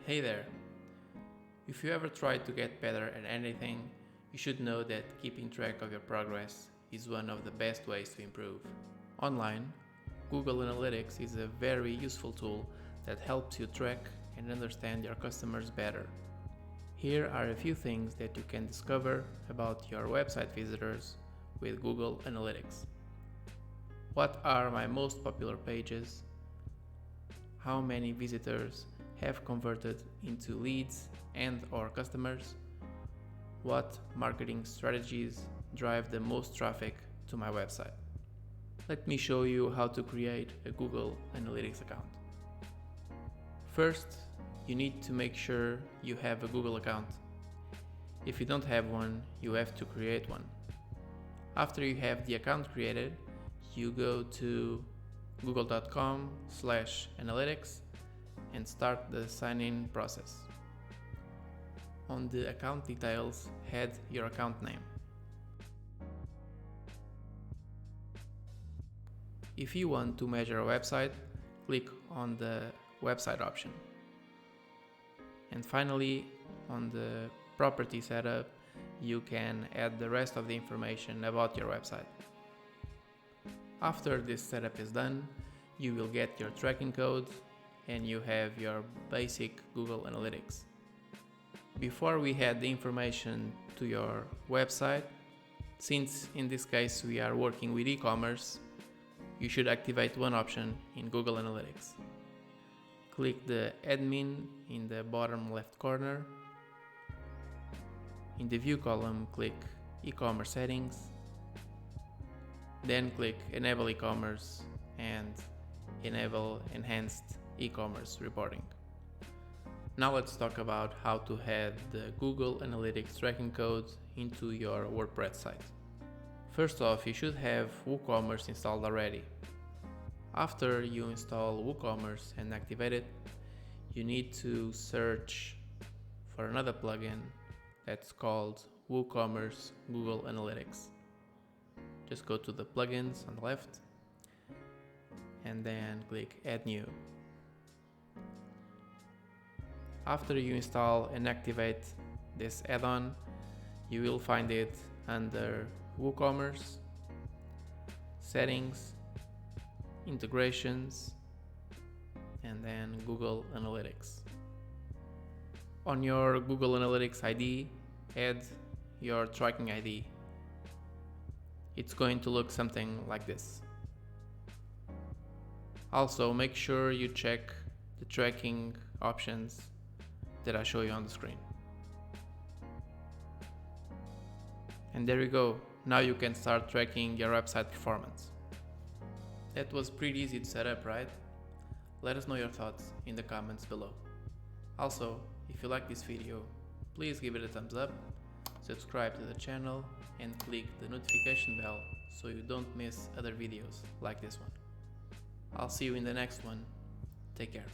Hey there! If you ever tried to get better at anything, you should know that keeping track of your progress is one of the best ways to improve. Online, Google Analytics is a very useful tool that helps you track and understand your customers better. Here are a few things that you can discover about your website visitors with Google Analytics. What are my most popular pages? How many visitors have converted into leads and/or customers? What marketing strategies drive the most traffic to my website? Let me show you how to create a Google Analytics account. First, you need to make sure you have a Google account. If you don't have one, you have to create one. After you have the account created, you go to google.com/analytics and start the sign-in process. On the account details, add your account name. If you want to measure a website, click on the website option. And finally, on the property setup, you can add the rest of the information about your website. After this setup is done, you will get your tracking code and you have your basic Google Analytics. Before we add the information to your website, since in this case we are working with e-commerce, you should activate one option in Google Analytics. Click the admin in the bottom left corner. In the view column, click e-commerce settings. Then click enable e-commerce and enable enhanced e-commerce reporting. Now let's talk about how to add the Google Analytics tracking code into your WordPress site. First off, you should have WooCommerce installed already. After you install WooCommerce and activate it, you need to search for another plugin that's called WooCommerce Google Analytics. Just go to the plugins on the left and then click Add New. After you install and activate this add-on, you will find it under WooCommerce, Settings, Integrations, and then Google Analytics. On your Google Analytics ID, add your tracking ID. It's going to look something like this. Also, make sure you check the tracking options that I show you on the screen. And there you go. Now you can start tracking your website performance. That was pretty easy to set up, right? Let us know your thoughts in the comments below. Also, if you like this video, please give it a thumbs up, subscribe to the channel, and click the notification bell so you don't miss other videos like this one. I'll see you in the next one. Take care.